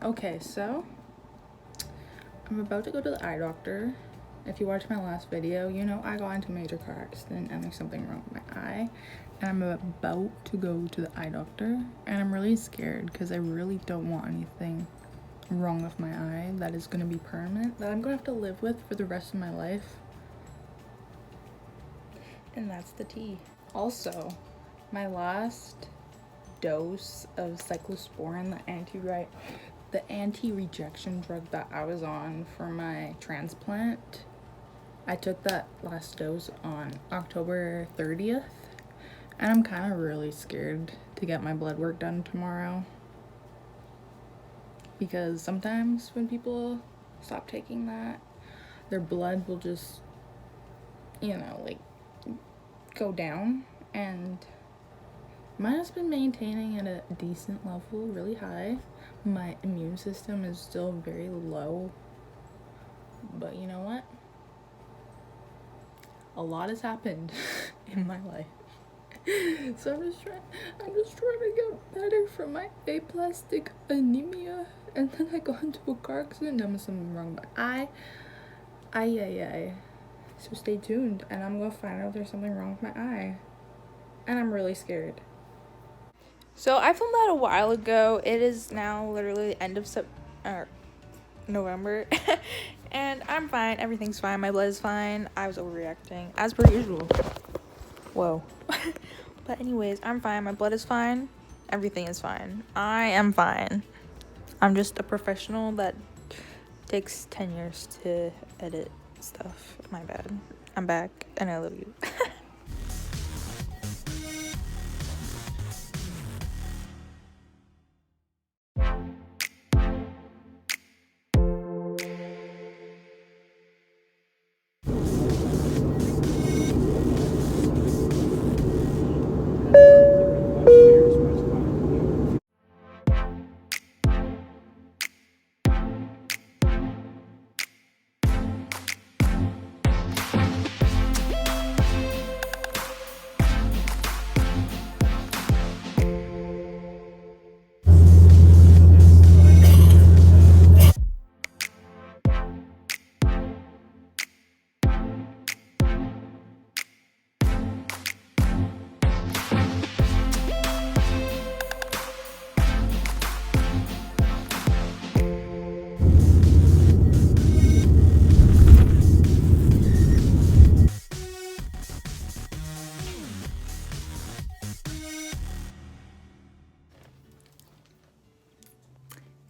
Okay, so I'm about to go to the eye doctor. If you watched my last video, you know I got into a major car accident and there's something wrong with my eye. And I'm about to go to the eye doctor. And I'm really scared because I really don't want anything wrong with my eye that is going to be permanent, that I'm going to have to live with for the rest of my life. And that's the tea. Also, my last dose of cyclosporin, the anti-rejection drug that I was on for my transplant, I took that last dose on October 30th, and I'm kind of really scared to get my blood work done tomorrow, because sometimes when people stop taking that, their blood will just, like, go down, and mine has been maintaining at a decent level, really high. My immune system is still very low, but you know what? A lot has happened in my life. So I'm just trying to get better from my aplastic anemia, and then I got into a car accident and there's something wrong with my eye. So stay tuned, and I'm gonna find out if there's something wrong with my eye. And I'm really scared. So I filmed that a while ago. It is now literally the end of November. And I'm fine. Everything's fine. My blood is fine. I was overreacting as per usual. Whoa. But anyways, I'm fine. My blood is fine. Everything is fine. I am fine. I'm just a professional that takes 10 years to edit stuff. My bad. I'm back and I love you.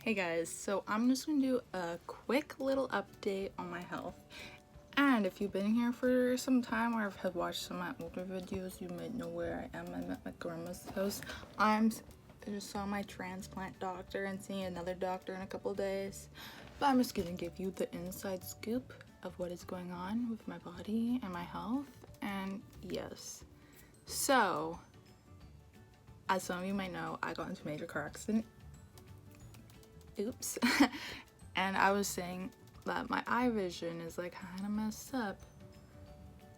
Hey guys, so I'm just gonna do a quick little update on my health. And if you've been here for some time or have watched some of my older videos, you might know where I am. I'm at my grandma's house. I just saw my transplant doctor and seeing another doctor in a couple days. But I'm just gonna give you the inside scoop of what is going on with my body and my health. And yes, so as some of you might know, I got into a major car accident. Oops. And I was saying that my eye vision is like kind of messed up,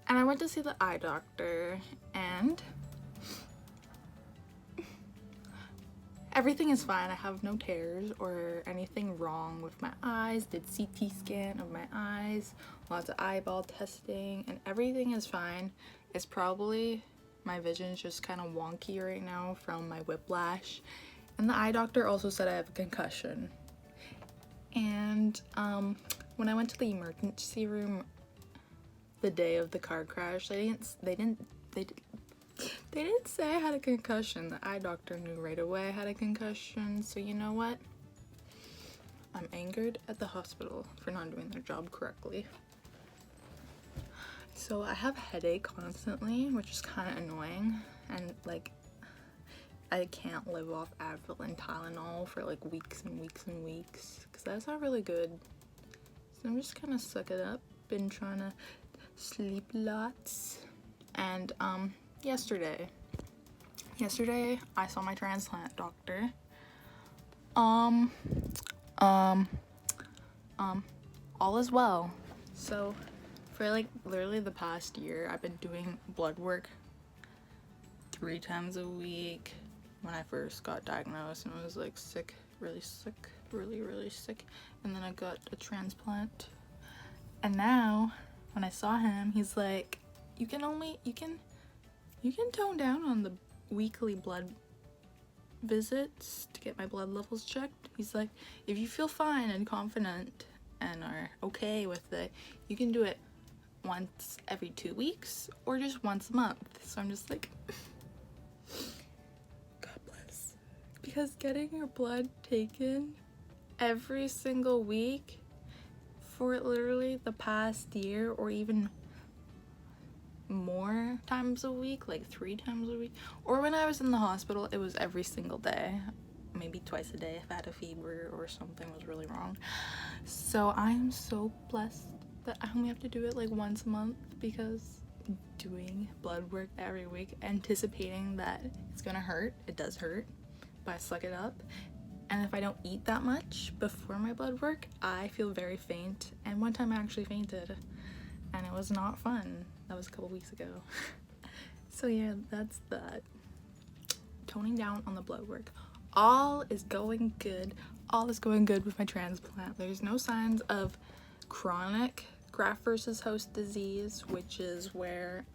and I went to see the eye doctor, and everything is fine. I have no tears or anything wrong with my eyes. Did CT scan of my eyes, lots of eyeball testing, and everything is fine. It's probably my vision is just kind of wonky right now from my whiplash. And the eye doctor also said I have a concussion. And when I went to the emergency room the day of the car crash, they didn't say I had a concussion. The eye doctor knew right away I had a concussion. So you know what? I'm angered at the hospital for not doing their job correctly. So I have a headache constantly, which is kind of annoying, and like I can't live off Advil and Tylenol for like weeks and weeks and weeks, because that's not really good. So I'm just kind of suck it up. Been trying to sleep lots. And yesterday I saw my transplant doctor. All is well. So for like literally the past year, I've been doing blood work 3 times a week. When I first got diagnosed and I was like sick, really sick. really sick, and then I got a transplant. And now when I saw him, he's like, you can tone down on the weekly blood visits to get my blood levels checked. He's like, if you feel fine and confident and are okay with it, you can do it once every 2 weeks or just once a month. So I'm just like, God bless. Because getting your blood taken every single week for literally the past year, or even more times a week, like 3 times a week, or when I was in the hospital, it was every single day, maybe twice a day if I had a fever or something was really wrong. So I'm so blessed that I only have to do it like once a month, because doing blood work every week, anticipating that it's gonna hurt, it does hurt, but I suck it up. And if I don't eat that much before my blood work, I feel very faint. And one time I actually fainted, and it was not fun. That was a couple weeks ago. So yeah, that's that. Toning down on the blood work. All is going good. All is going good with my transplant. There's no signs of chronic graft versus host disease, which is where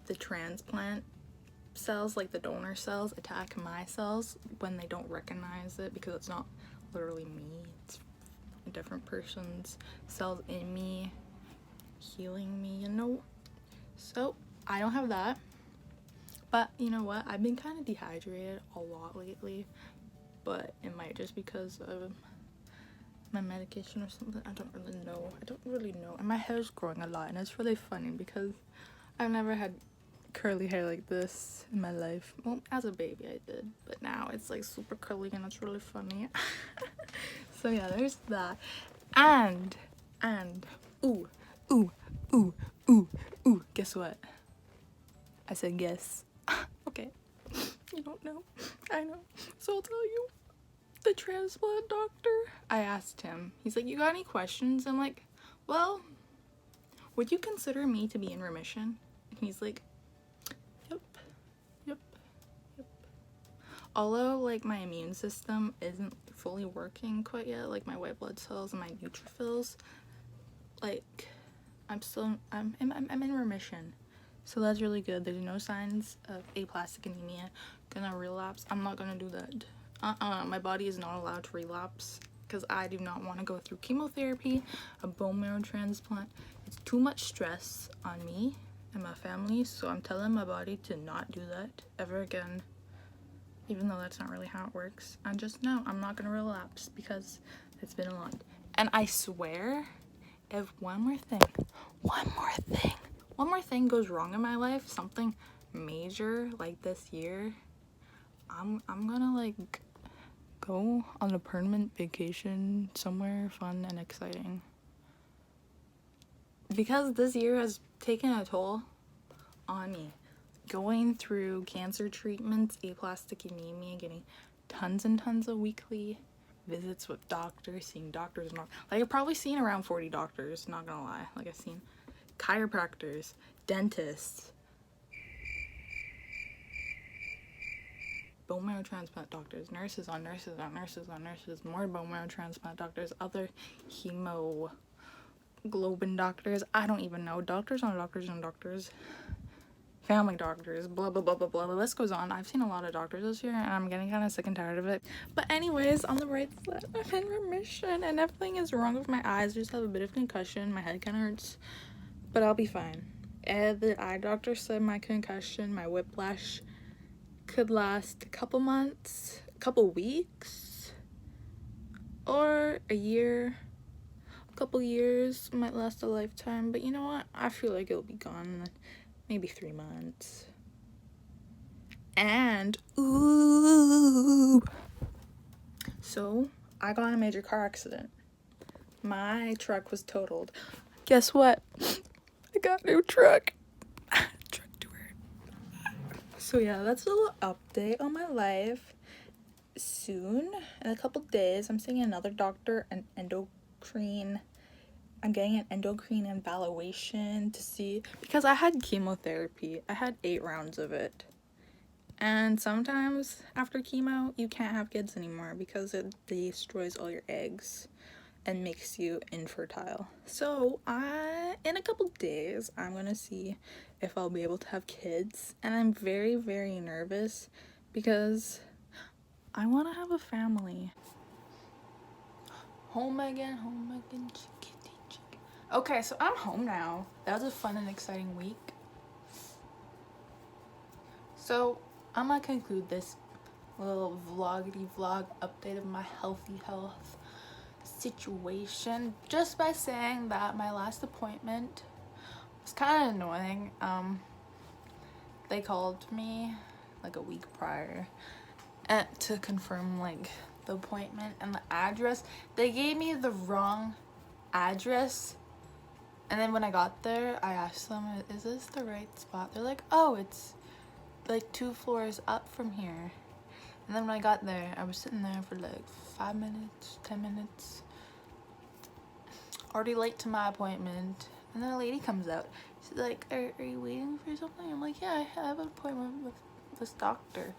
the transplant cells, like the donor cells, attack my cells when they don't recognize it, because it's not literally me, it's a different person's cells in me healing me, you know. So I don't have that, but you know what, I've been kind of dehydrated a lot lately, but it might just because of my medication or something. I don't really know. And my hair's growing a lot, and it's really funny because I've never had curly hair like this in my life. Well, as a baby I did, but now it's like super curly and it's really funny. So yeah, there's that. And ooh, guess what? I said guess. Okay. You don't know. I know. So I'll tell you. The transplant doctor, I asked him, he's like, you got any questions? I'm like, well, would you consider me to be in remission? And he's like, yep. Although like my immune system isn't fully working quite yet, like my white blood cells and my neutrophils, like I'm in remission. So that's really good. There's no signs of aplastic anemia. Gonna relapse. I'm not gonna do that. My body is not allowed to relapse, because I do not want to go through chemotherapy, a bone marrow transplant. It's too much stress on me and my family, so I'm telling my body to not do that ever again, even though that's not really how it works. And just know I'm not gonna relapse, because it's been a lot. And I swear, if one more thing goes wrong in my life, something major like this year, I'm gonna like go on a permanent vacation somewhere fun and exciting, because this year has taken a toll on me. Going through cancer treatments, aplastic anemia, getting tons and tons of weekly visits with doctors, seeing doctors, like I've probably seen around 40 doctors, not gonna lie. Like I've seen chiropractors, dentists, bone marrow transplant doctors, nurses, more bone marrow transplant doctors, other hemoglobin doctors, I don't even know, doctors, family doctors, blah blah blah blah blah. The list goes on. I've seen a lot of doctors this year, and I'm getting kind of sick and tired of it. But anyways, on the right side, I'm in remission, and nothing is wrong with my eyes. I just have a bit of concussion. My head kind of hurts, but I'll be fine. And the eye doctor said my concussion, my whiplash, could last a couple months, a couple weeks, or a year. A couple years, might last a lifetime. But you know what? I feel like it'll be gone in maybe 3 months. And ooh, so I got in a major car accident. My truck was totaled. Guess what? I got a new truck. Truck tour. So yeah, that's a little update on my life. Soon, in a couple days, I'm seeing another doctor, I'm getting an endocrine evaluation to see, because I had chemotherapy. I had 8 rounds of it. And sometimes after chemo, you can't have kids anymore because it destroys all your eggs and makes you infertile. So in a couple days, I'm gonna see if I'll be able to have kids. And I'm very, very nervous because I want to have a family. Home again, chickadee, chicken. Okay, so I'm home now. That was a fun and exciting week. So I'm gonna conclude this little vloggity vlog update of my healthy health situation just by saying that my last appointment was kind of annoying. They called me like a week prior to confirm like the appointment and the address. They gave me the wrong address, and then when I got there, I asked them, is this the right spot? They're like, oh, it's like 2 floors up from here. And then when I got there, I was sitting there for like 5 minutes, 10 minutes, already late to my appointment. And then a lady comes out. She's like, are you waiting for something? I'm like, yeah, I have an appointment with this doctor.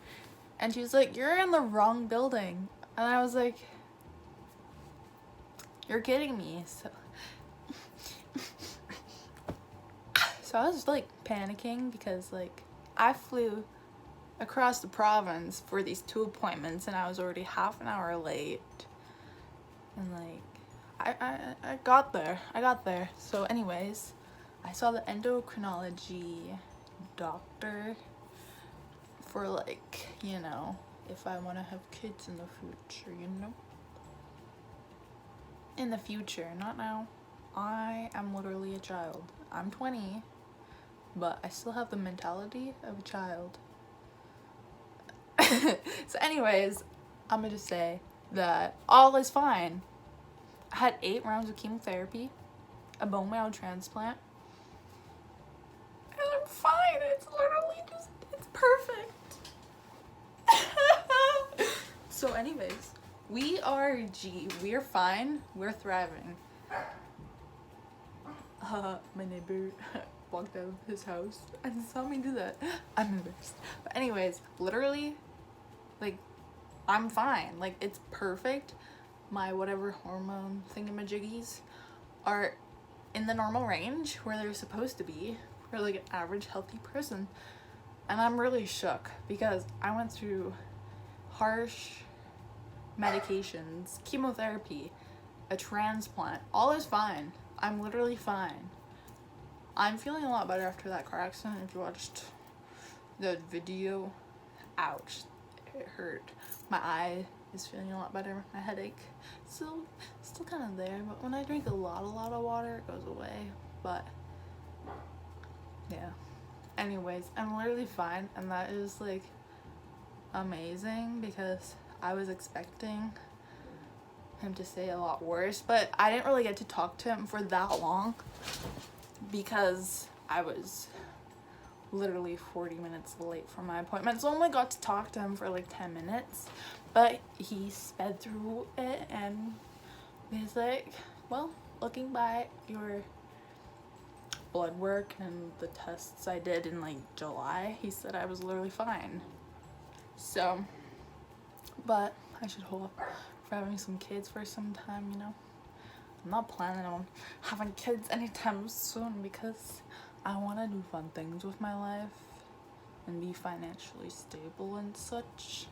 And she's like, you're in the wrong building. And I was like, you're kidding me. So I was like panicking because like I flew across the province for these 2 appointments and I was already half an hour late. And like I got there. So anyways, I saw the endocrinology doctor for like, you know, if I want to have kids in the future, you know. In the future, not now. I am literally a child. I'm 20, but I still have the mentality of a child. So anyways, I'm gonna just say that all is fine. I had 8 rounds of chemotherapy, a bone marrow transplant, and I'm fine. It's literally just, it's perfect. So anyways, we are fine, we're thriving. My neighbor walked out of his house and saw me do that. I'm embarrassed. But anyways, literally, like, I'm fine. Like, it's perfect. My whatever hormone thingamajiggies are in the normal range where they're supposed to be for like an average healthy person. And I'm really shook because I went through harsh medications, chemotherapy, a transplant. All is fine. I'm literally fine. I'm feeling a lot better after that car accident. If you watched the video, ouch, it hurt. My eye is feeling a lot better. My headache still kind of there, but when I drink a lot of water, it goes away. But yeah, anyways, I'm literally fine, and that is like amazing because I was expecting him to say a lot worse, but I didn't really get to talk to him for that long because I was literally 40 minutes late for my appointment, so I only got to talk to him for like 10 minutes, but he sped through it and he's like, well, looking by your blood work and the tests I did in like July, he said I was literally fine. So, but I should hold up for having some kids for some time, you know. I'm not planning on having kids anytime soon because I want to do fun things with my life and be financially stable and such.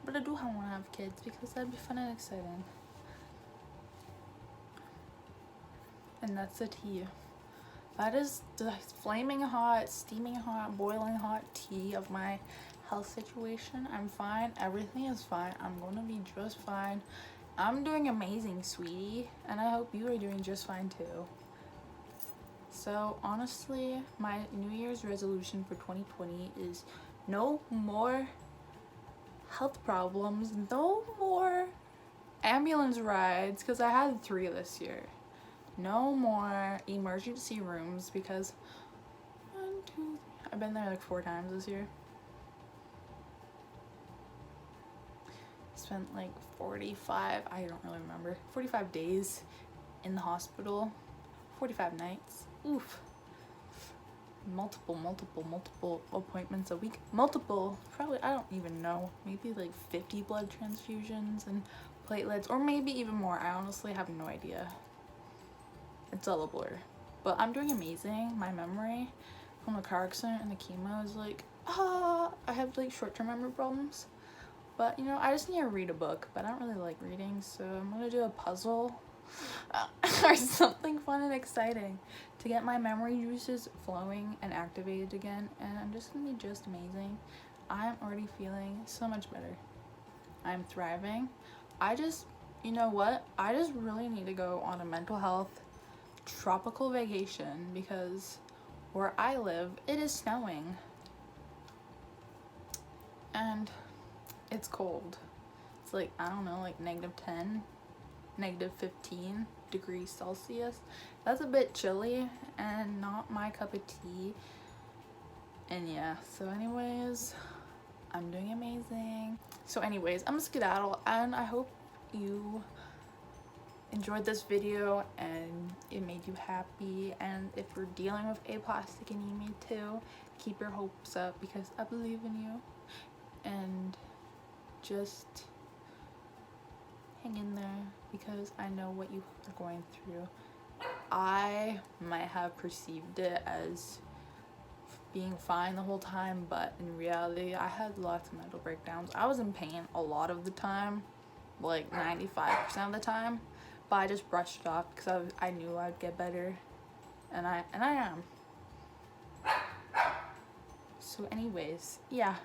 But I do want to have kids because that'd be fun and exciting. And that's the tea. That is the flaming hot, steaming hot, boiling hot tea of my health situation. I'm fine. Everything is fine. I'm gonna be just fine. I'm doing amazing, sweetie, and I hope you are doing just fine too. So honestly, my New Year's resolution for 2020 is no more health problems, no more ambulance rides, because I had 3 this year. No more emergency rooms because I've been there like 4 times this year. Spent like 45, I don't really remember, 45 days in the hospital, 45 nights. Oof. multiple appointments a week. Multiple, probably, I don't even know, maybe like 50 blood transfusions and platelets, or maybe even more. I honestly have no idea. It's all a blur. But I'm doing amazing. My memory from the car accident and the chemo is like, I have like short-term memory problems. But you know, I just need to read a book, but I don't really like reading, so I'm gonna do a puzzle or something fun and exciting to get my memory juices flowing and activated again, and I'm just gonna be just amazing. I'm already feeling so much better. I'm thriving. You know what? I just really need to go on a mental health tropical vacation because where I live, it is snowing. And it's cold. It's like, I don't know, like -10, -15 degrees Celsius. That's a bit chilly and not my cup of tea. And yeah, so anyways, I'm doing amazing. So anyways, I'm gonna skedaddle, and I hope you enjoyed this video and it made you happy. And if you're dealing with aplastic anemia too, keep your hopes up because I believe in you. And just hang in there because I know what you are going through. I might have perceived it as being fine the whole time, but in reality I had lots of mental breakdowns. I was in pain a lot of the time, like 95% of the time, but I just brushed it off because I knew I'd get better, and I am. So anyways, yeah,